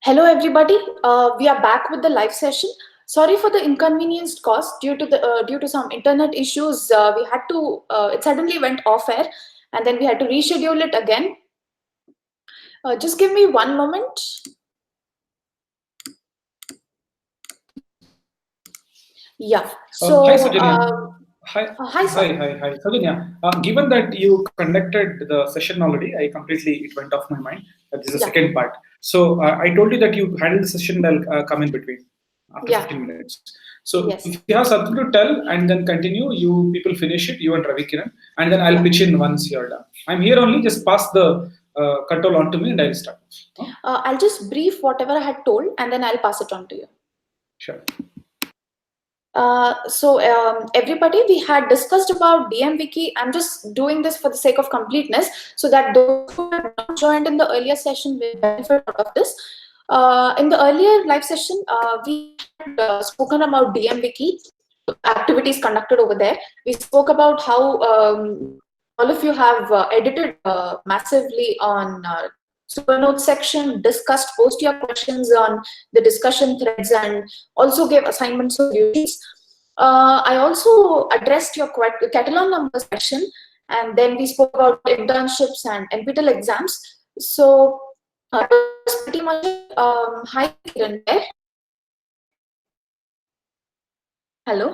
Hello, everybody. We are back with the live session. Sorry for the inconvenienced caused due to some internet issues. We had to it suddenly went off air, and then we had to reschedule it again. Just give me one moment. Yeah. So Hi, Sujanya. hi, sir. Hi, Sujanya. Given that you conducted the session already, it went off my mind. This is the Yeah. second part. So I told you that you handle the session, I'll come in between after Yeah. 15 minutes. So Yes. if you have something to tell and then continue, you people finish it, you and Ravi Kiran, and then I'll pitch in once you're done. I'm here only, just pass the control on to me and I'll start. Huh? I'll just brief whatever I had told, and then I'll pass it on to you. Sure. Everybody, we had discussed about DMWiki. I'm just doing this for the sake of completeness, so that those who have not joined in the earlier session will benefit out of this. In the earlier live session, we had spoken about DMWiki, activities conducted over there. We spoke about how all of you have edited massively on Supernote section, discussed, post your questions on the discussion threads, and also gave assignment solutions. I also addressed your catalog number section, and then we spoke about internships and NPTEL exams. So that's pretty much hi, Kiran there. Hello.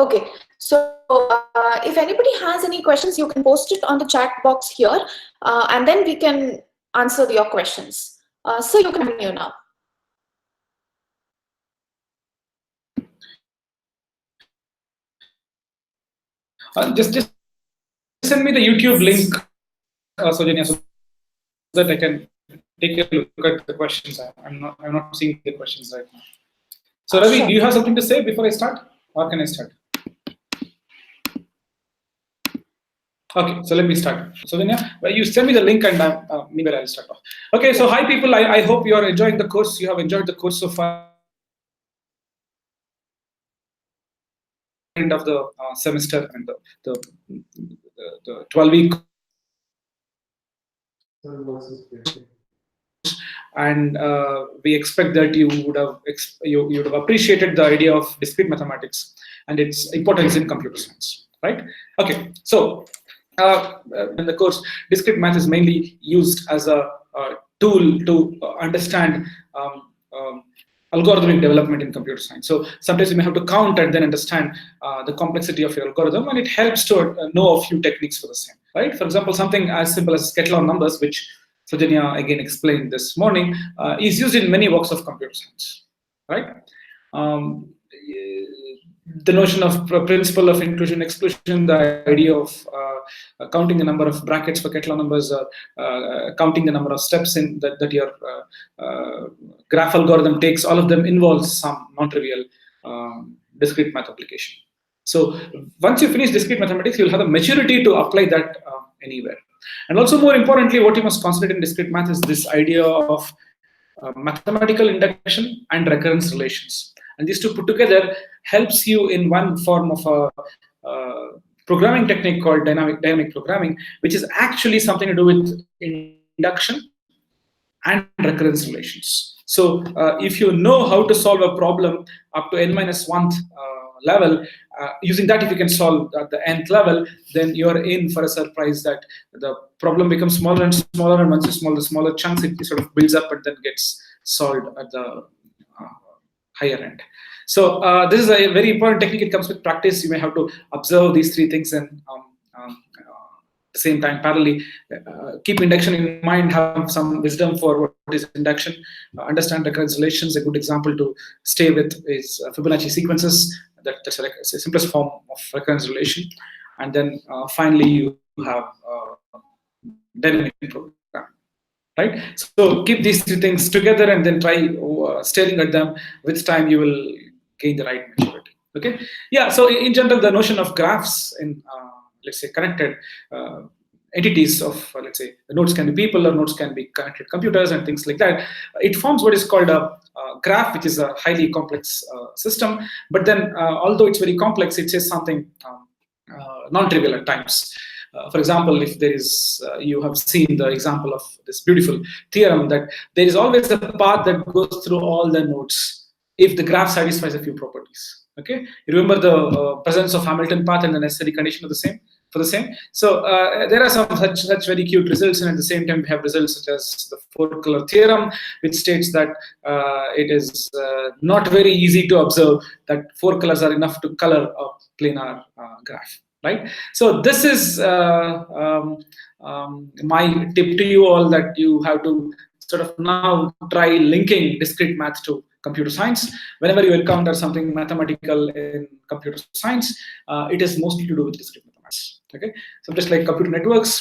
Okay, so if anybody has any questions, you can post it on the chat box here, and then we can answer your questions. So you can continue now. Just send me the YouTube link, Sojanya, so that I can take a look at the questions. I'm not seeing the questions right now. So Ravi, Sure. do you have something to say before I start, or can I start? Okay, so let me start. So then, you send me the link, and maybe I'll start off. Okay, so hi people. I hope you are enjoying the course. You have enjoyed the course so far. End of the semester and the 12-week. And we expect that you would have appreciated the idea of discrete mathematics and its importance in computer science, right? Okay, so in the course, discrete math is mainly used as a tool to understand algorithmic development in computer science. So sometimes you may have to count and then understand the complexity of your algorithm, and it helps to know a few techniques for the same, right? For example, something as simple as catalog numbers, which Sujanya again explained this morning, is used in many works of computer science, right? The notion of principle of inclusion exclusion, the idea of counting the number of brackets for catalog numbers, counting the number of steps in that your graph algorithm takes, all of them involves some non-trivial discrete math application. So once you finish discrete mathematics, you'll have the maturity to apply that anywhere. And also, more importantly, what you must consider in discrete math is this idea of mathematical induction and recurrence relations. And these two put together helps you in one form of a programming technique called dynamic programming, which is actually something to do with induction and recurrence relations. So if you know how to solve a problem up to n-1th level, using that, if you can solve at the nth level, then you're in for a surprise that the problem becomes smaller and smaller, and once you solve the smaller chunks, it sort of builds up and then gets solved at the higher end. So this is a very important technique. It comes with practice. You may have to observe these three things and at the same time parallelly keep induction in mind, have some wisdom for what is induction, understand recurrence relations. A good example to stay with is Fibonacci sequences. That's the simplest form of recurrence relation. And then finally you have dynamic programming, right? So keep these three things together and then try staring at them. With time you will gain the right maturity. Okay, yeah. So in general, the notion of graphs in let's say connected entities of let's say the nodes can be people or nodes can be connected computers and things like that. It forms what is called a graph, which is a highly complex system. But then although it's very complex, it says something non-trivial at times. For example, if there is, you have seen the example of this beautiful theorem that there is always a path that goes through all the nodes if the graph satisfies a few properties. Okay, you remember the presence of Hamilton path and the necessary condition of the same for the same. So there are some such very cute results, and at the same time we have results such as the four-color theorem, which states that it is not very easy to observe that four colors are enough to color a planar graph. Right. So this is my tip to you all, that you have to sort of now try linking discrete math to computer science. Whenever you encounter something mathematical in computer science, it is mostly to do with discrete mathematics. Okay, so just like computer networks,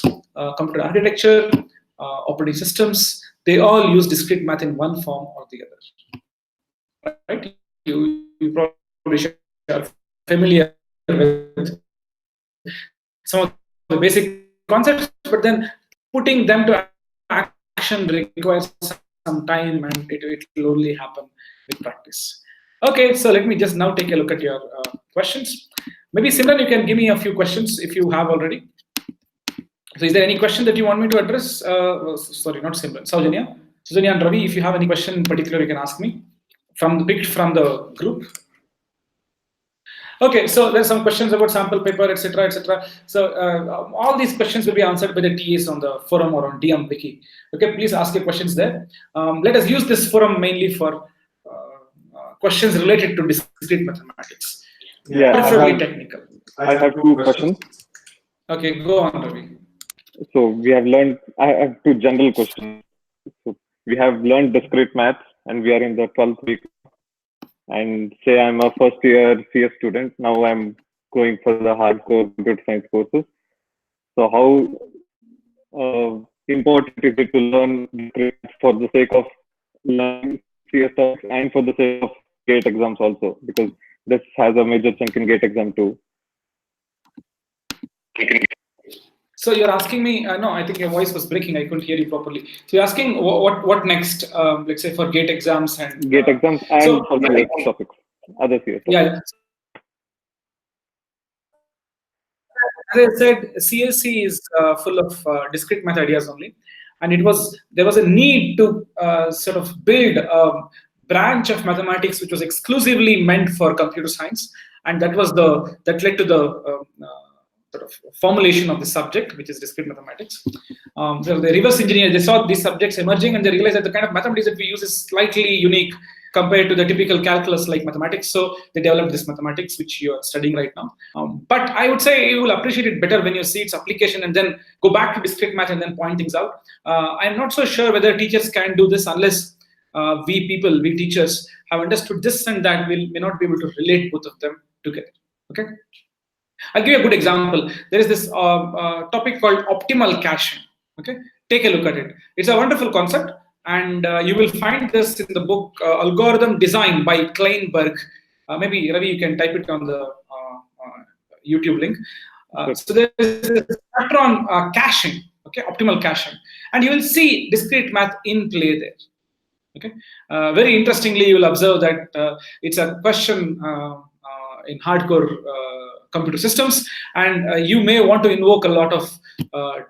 computer architecture, operating systems, they all use discrete math in one form or the other. Right? You probably are familiar with some of the basic concepts, but then putting them to action requires some time, and it will only happen with practice. Okay, so let me just now take a look at your questions. Maybe Simran, you can give me a few questions if you have already. So is there any question that you want me to address? Sorry, not Simran, Saujanya and Ravi, if you have any question in particular, you can ask me from the group. Okay, so there's some questions about sample paper, etc., etc. So all these questions will be answered by the TAs on the forum or on DM Wiki. Okay, please ask your questions there. Let us use this forum mainly for questions related to discrete mathematics, preferably technical. I have two questions. Okay, go on, Ravi. So we have learned. I have two general questions. So we have learned discrete maths, and we are in the 12th week. And say I'm a first year CS student. Now I'm going for the hardcore computer science courses. So how important is it to learn discrete for the sake of learning CS topics and for the sake of GATE exams also? Because this has a major chunk in GATE exam too. So you're asking me, no, I think your voice was breaking. I couldn't hear you properly. So you're asking what next, let's say for GATE exams and... GATE exams and so, for the CS topics, other CS topics. Yeah. As I said, CSC is full of discrete math ideas only. And there was a need to sort of build a branch of mathematics which was exclusively meant for computer science. And that led to the sort of formulation of the subject, which is discrete mathematics. So the reverse engineers, they saw these subjects emerging, and they realized that the kind of mathematics that we use is slightly unique compared to the typical calculus like mathematics. So they developed this mathematics, which you are studying right now. But I would say you will appreciate it better when you see its application and then go back to discrete math and then point things out. I'm not so sure whether teachers can do this unless we teachers have understood this and that. We may not be able to relate both of them together. Okay. I'll give you a good example. There is this topic called optimal caching. Okay, take a look at it. It's a wonderful concept, and you will find this in the book Algorithm Design by Kleinberg. Maybe Ravi, you can type it on the YouTube link. So there is a chapter on caching. Okay, optimal caching, and you will see discrete math in play there. Okay, very interestingly, you will observe that it's a question in hardcore computer systems, and you may want to invoke a lot of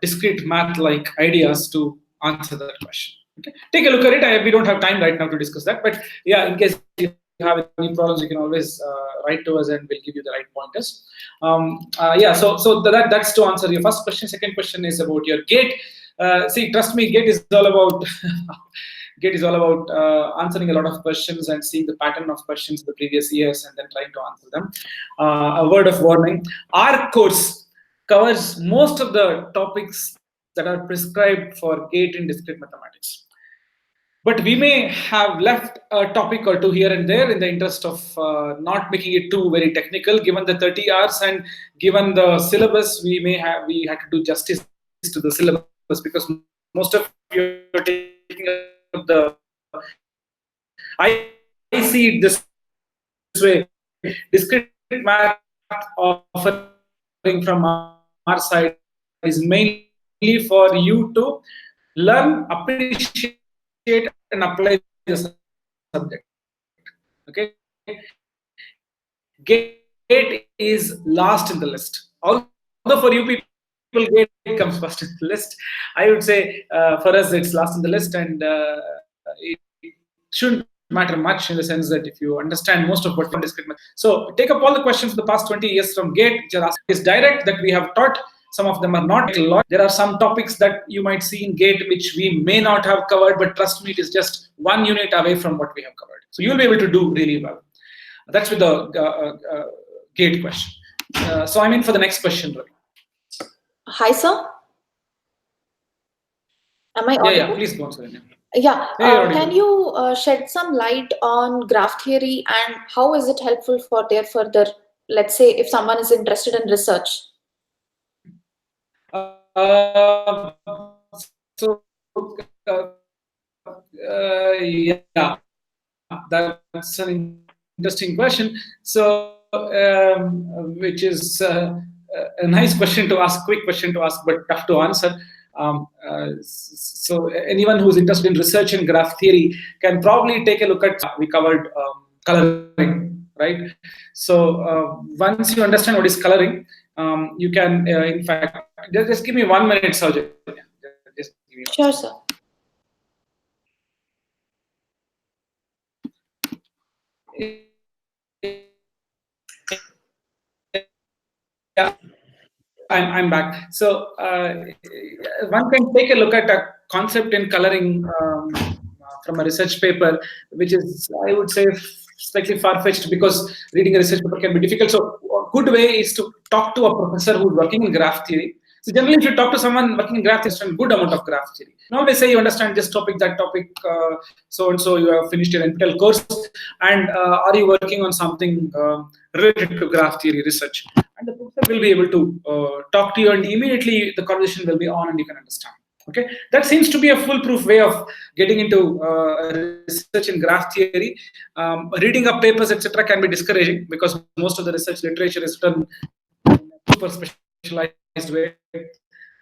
discrete math-like ideas to answer that question. Okay, take a look at it. We don't have time right now to discuss that, but yeah, in case you have any problems, you can always write to us, and we'll give you the right pointers. Yeah, so that's to answer your first question. Second question is about your GATE. See, trust me, GATE is all about GATE is all about answering a lot of questions and seeing the pattern of questions in the previous years and then trying to answer them. A word of warning: our course covers most of the topics that are prescribed for GATE in discrete mathematics. But we may have left a topic or two here and there in the interest of not making it too very technical. Given the 30 hours and given the syllabus, we had to do justice to the syllabus, because most of you are taking up the... I see it this way: discrete math offering from our side is mainly for you to learn, appreciate, and apply the subject. Okay, GATE is last in the list. Although for you people gate comes first in the list. I would say for us it's last in the list, and it shouldn't matter much in the sense that if you understand most of what we discussed. So take up all the questions for the past 20 years from GATE, which are asked. Is direct that we have taught. Some of them are not a lot. There are some topics that you might see in GATE which we may not have covered, but trust me, it is just one unit away from what we have covered. So you'll be able to do really well. That's with the GATE question. So I'm in for the next question, Ravi. Hi, sir. Am I audible? Yeah, please go on, Surya. Yeah, can you shed some light on graph theory and how is it helpful for their further, let's say, if someone is interested in research? Yeah, that's an interesting question. So, which is a nice question to ask, quick question to ask, but tough to answer. So anyone who's interested in research in graph theory can probably take a look at, we covered coloring, right? So once you understand what is coloring, you can, in fact, just give me 1 minute, Sajid. Just give me 1 Sure, second. sir. Yeah, I'm back. So one can take a look at a concept in coloring from a research paper, which is, I would say, slightly far-fetched because reading a research paper can be difficult. So a good way is to talk to a professor who's working in graph theory. So generally, if you talk to someone working in graph theory, you understand a good amount of graph theory. Now they say you understand this topic, that topic, so and so. You have finished your NPTEL course, and are you working on something related to graph theory research? And the professor will be able to talk to you, and immediately the conversation will be on, and you can understand. Okay, that seems to be a foolproof way of getting into research in graph theory. Reading up papers, etc., can be discouraging because most of the research literature is written in a super specialized way,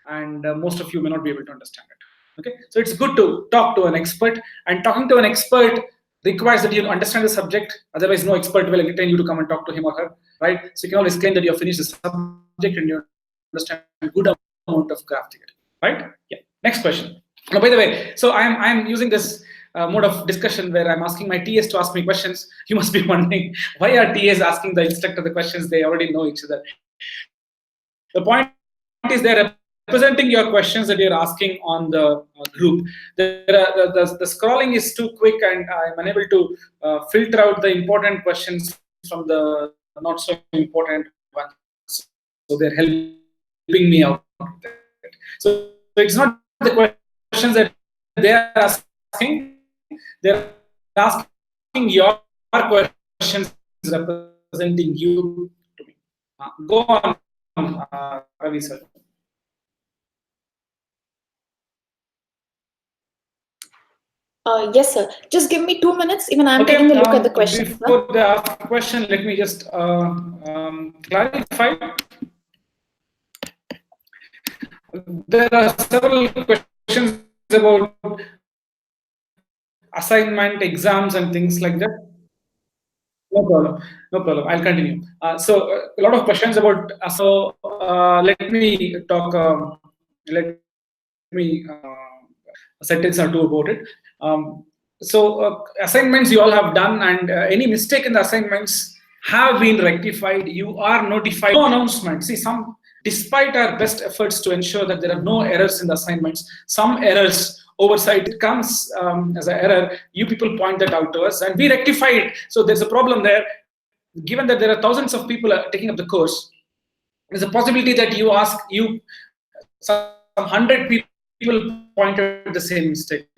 and most of you may not be able to understand it. Okay, so it's good to talk to an expert, and talking to an expert requires that you understand the subject. Otherwise, no expert will entertain you to come and talk to him or her, right? So you can always claim that you have finished the subject and you understand a good amount of graph theory, right? Yeah. Next question. Now, by the way, so I'm using this mode of discussion where I'm asking my TAs to ask me questions. You must be wondering, why are TAs asking the instructor the questions? They already know each other. The point is they're representing your questions that you're asking on the group. The scrolling is too quick, and I'm unable to filter out the important questions from the not so important ones. So they're helping me out. So it's not the questions that they're asking. They're asking your questions representing you to me. Go on, Ravi sir. Yes, sir. Just give me 2 minutes. Even I'm taking a look at the question. Before the ask question, let me just clarify. There are several questions about assignment, exams, and things like that. No problem. No problem. I'll continue. So a lot of questions about. So let me talk. Let me a sentence or two about it. So assignments you all have done, and any mistake in the assignments have been rectified. You are notified. No announcement. See, despite our best efforts to ensure that there are no errors in the assignments, some errors, oversight, it comes as an error. You people point that out to us, and we rectify it. So there's a problem there. Given that there are thousands of people taking up the course, there's a possibility that some 100 people pointed the same mistake,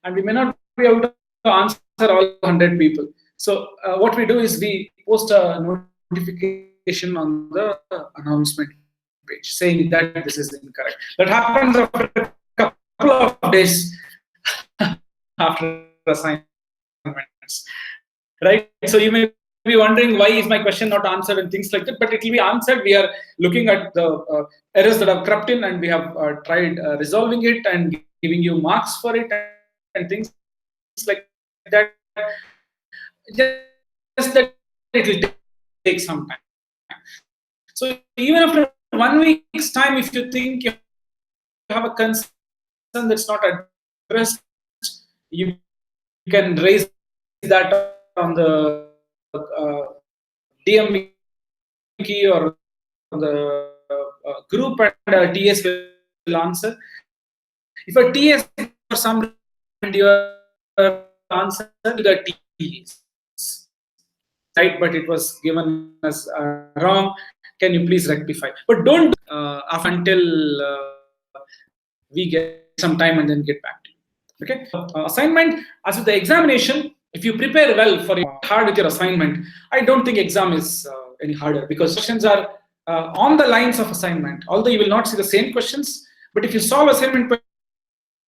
and we may not be able to answer all 100 people. So what we do is we post a notification on the announcement page saying that this is incorrect. That happens after a couple of days after assignments, right? So you may be wondering, why is my question not answered and things like that, but it will be answered. We are looking at the errors that have crept in, and we have tried resolving it and giving you marks for it and things like that. Just that it will take some time. So even after 1 week's time, if you think you have a concern that's not addressed, you can raise that on the DM wiki or the group, and TS will answer. If a TS for some reason your answer to the TS, right, but it was given as wrong, can you please rectify? But don't until we get some time and then get back to you. Okay. Assignment, as with the examination, if you prepare well for hard with your assignment, I don't think exam is any harder, because questions are on the lines of assignment. Although you will not see the same questions, but if you solve assignment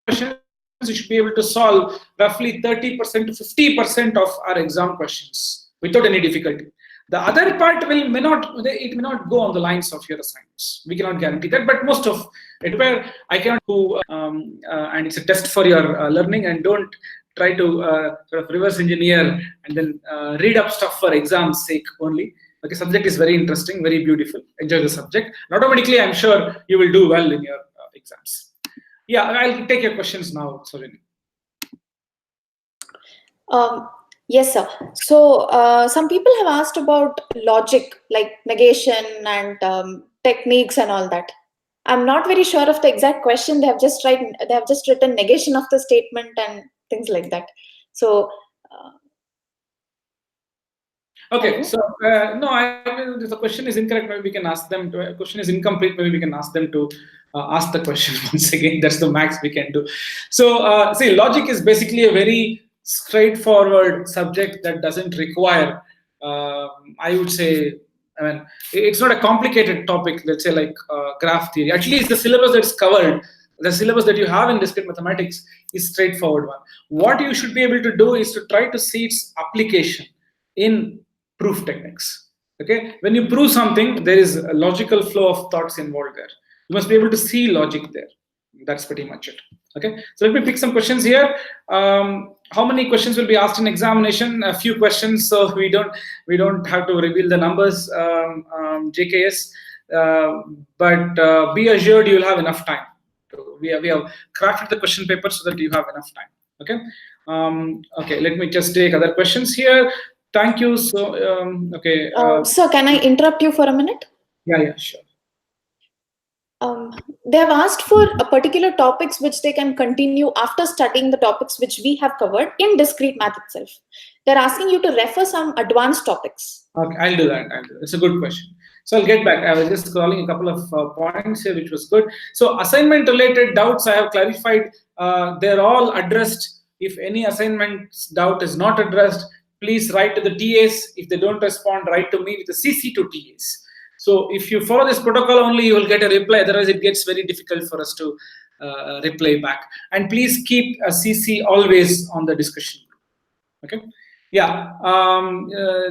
questions, you should be able to solve roughly 30% to 50% of our exam questions without any difficulty. The other part may not go on the lines of your assignments. We cannot guarantee that, but most of it, where I cannot do, and it's a test for your learning, and don't try to sort of reverse engineer and then read up stuff for exam's sake only. Okay, subject is very interesting, very beautiful. Enjoy the subject. And automatically, I'm sure you will do well in your exams. Yeah, I'll take your questions now, Sorini. Yes, sir. So some people have asked about logic, like negation and techniques and all that. I'm not very sure of the exact question. They have just written negation of the statement and things like that. So okay, so no, if the question is incorrect, maybe we can ask them to. Question is incomplete, maybe we can ask them to ask the question once again. That's the max we can do. So see, logic is basically a very straightforward subject that doesn't require, I would say, I mean, it's not a complicated topic, let's say like graph theory. At least the syllabus that's covered, the syllabus that you have in discrete mathematics is straightforward one. What you should be able to do is to try to see its application in proof techniques. Okay, when you prove something, there is a logical flow of thoughts involved there. You must be able to see logic there. That's pretty much it. Okay, so let me pick some questions here. How many questions will be asked in examination? A few questions, so we don't have to reveal the numbers, JKS. But be assured you will have enough time. We have crafted the question paper so that you have enough time. Okay. Okay. Let me just take other questions here. Thank you. So okay. Sir, can I interrupt you for a minute? Yeah, sure. They have asked for particular topics which they can continue after studying the topics which we have covered in discrete math itself. They're asking you to refer some advanced topics. Okay, I'll do that. It's a good question. So I'll get back. I was just scrolling a couple of points here, which was good. So assignment-related doubts I have clarified. They're all addressed. If any assignment doubt is not addressed, please write to the TAs. If they don't respond, write to me with the CC to TAs. So if you follow this protocol only, you will get a reply. Otherwise, it gets very difficult for us to reply back. And please keep a CC always on the discussion group. Okay. Yeah.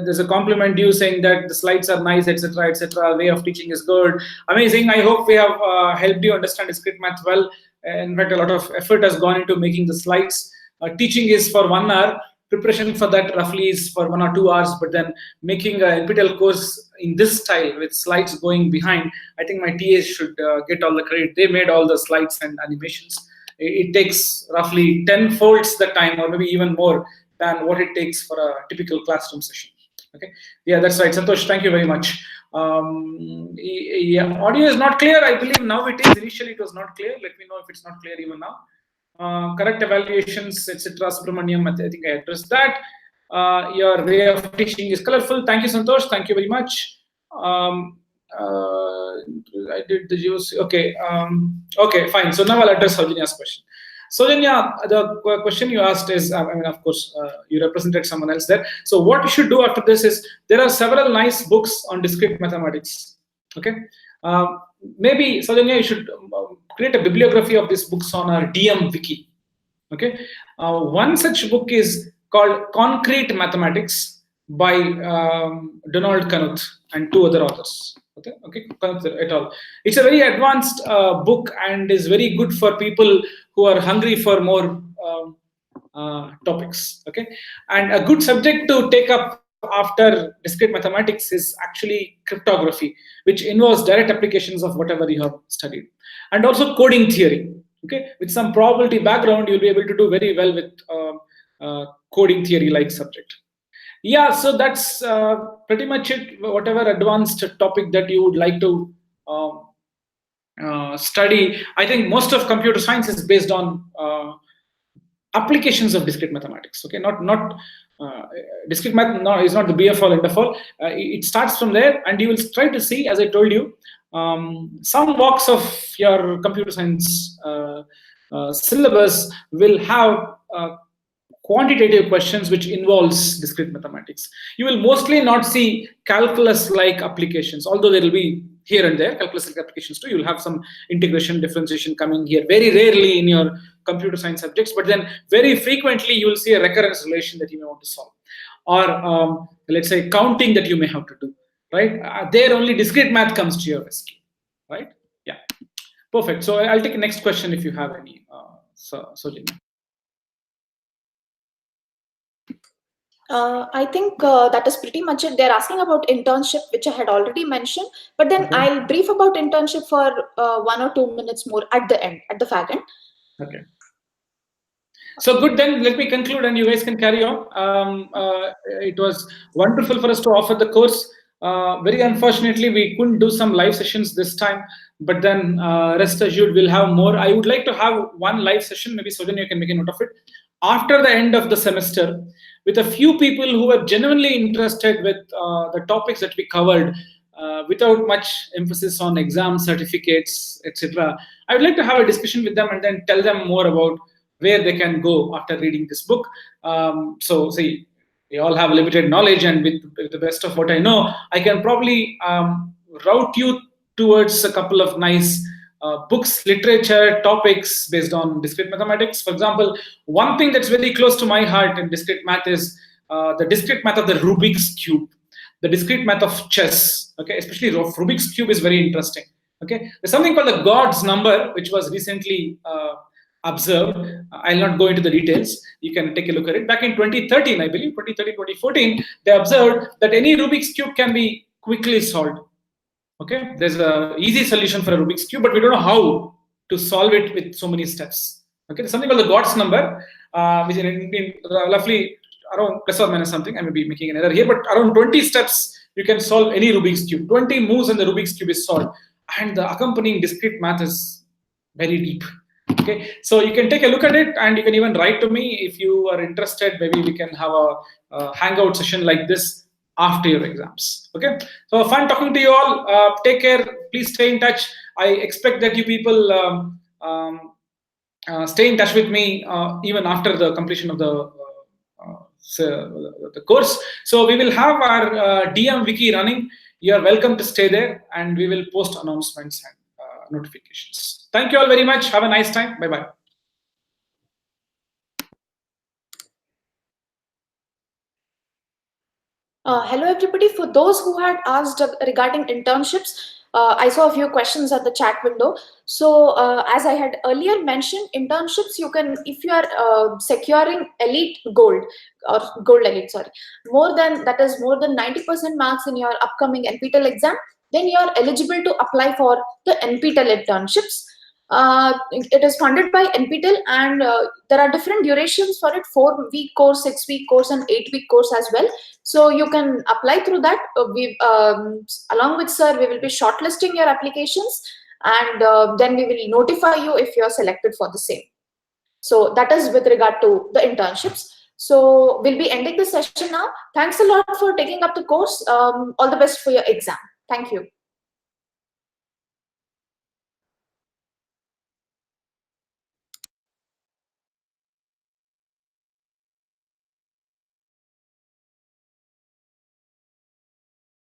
There's a compliment due saying that the slides are nice, etc., etc. Way of teaching is good. Amazing. I hope we have helped you understand discrete math well. In fact, a lot of effort has gone into making the slides. Teaching is for 1 hour. Preparation for that roughly is for 1 or 2 hours, but then making an NPTEL course in this style with slides going behind, I think my TAs should get all the credit. They made all the slides and animations. It takes roughly 10 folds the time, or maybe even more than what it takes for a typical classroom session. Okay, yeah, that's right. Santosh, thank you very much. Yeah, audio is not clear. I believe now it is. Initially, it was not clear. Let me know if it's not clear even now. Correct evaluations, etc. Subramaniam, I think I addressed that. Your way of teaching is colorful. Thank you, Santosh. Thank you very much. I did the juice. Okay. Okay, fine. So now I'll address Saujanya question. Saujanya, the question you asked is, I mean, of course, you represented someone else there. So what you should do after this is, there are several nice books on discrete mathematics. Okay. Maybe Saujanya, you should create a bibliography of these books on our DM wiki. Okay. One such book is called Concrete Mathematics by Donald Knuth and 2 other authors. Okay, et al. It's a very advanced book and is very good for people who are hungry for more topics. Okay, and a good subject to take up after discrete mathematics is actually cryptography, which involves direct applications of whatever you have studied, and also coding theory. Okay, with some probability background, you'll be able to do very well with coding theory like subject. Yeah, so that's pretty much it. Whatever advanced topic that you would like to study, I think most of computer science is based on applications of discrete mathematics. Okay, not discrete math. No, is not the be all end of all. It starts from there, and you will try to see, as I told you, some walks of your computer science syllabus will have quantitative questions which involves discrete mathematics. You will mostly not see calculus-like applications, although there will be here and there calculus-like applications too. You will have some integration, differentiation coming here very rarely in your computer science subjects, but then very frequently you will see a recurrence relation that you may want to solve, or let's say counting that you may have to do, right? There only discrete math comes to your rescue, right? Yeah, perfect. So I'll take the next question if you have any, Sojini. I think that is pretty much it. They're asking about internship, which I had already mentioned, but then I'll brief about internship for 1 or 2 minutes more at the end, at the fag end. Okay. So good, then let me conclude and you guys can carry on. It was wonderful for us to offer the course. Very unfortunately, we couldn't do some live sessions this time, but then rest assured we'll have more. I would like to have one live session, maybe Sojan, you can make a note of it, after the end of the semester, with a few people who are genuinely interested with the topics that we covered, without much emphasis on exam certificates, etc. I would like to have a discussion with them and then tell them more about where they can go after reading this book. So see, we all have limited knowledge, and with the best of what I know, I can probably route you towards a couple of nice books, literature, topics based on discrete mathematics. For example, one thing that's very close to my heart in discrete math is the discrete math of the Rubik's Cube, the discrete math of chess. Okay, especially Rubik's Cube is very interesting. Okay, there's something called the God's number, which was recently observed. I'll not go into the details. You can take a look at it. Back in 2013, I believe, 2013, 2014, they observed that any Rubik's Cube can be quickly solved. Okay, there's an easy solution for a Rubik's Cube, but we don't know how to solve it with so many steps. Okay, there's something called the God's number, which is in roughly around plus or minus something. I may be making an error here, but around 20 steps, you can solve any Rubik's Cube. 20 moves and the Rubik's Cube is solved. And the accompanying discrete math is very deep. Okay, so you can take a look at it, and you can even write to me if you are interested. Maybe we can have a hangout session like this after your exams. Okay, so fun talking to you all. Take care. Please stay in touch. I expect that you people stay in touch with me even after the completion of the course. So we will have our DM wiki running. You are welcome to stay there, and we will post announcements and notifications. Thank you all very much. Have a nice time. Bye-bye. Hello, everybody. For those who had asked regarding internships, I saw a few questions at the chat window. So as I had earlier mentioned, internships, you can, if you are securing elite gold, or gold elite, sorry, more than 90% marks in your upcoming NPTEL exam, then you are eligible to apply for the NPTEL internships. It is funded by NPTEL, and there are different durations for it: 4-week course, 6-week course, and 8-week course as well. So you can apply through that. Along with sir, we will be shortlisting your applications, and then we will notify you if you are selected for the same. So that is with regard to the internships. So we'll be ending the session now. Thanks a lot for taking up the course. All the best for your exam. Thank you.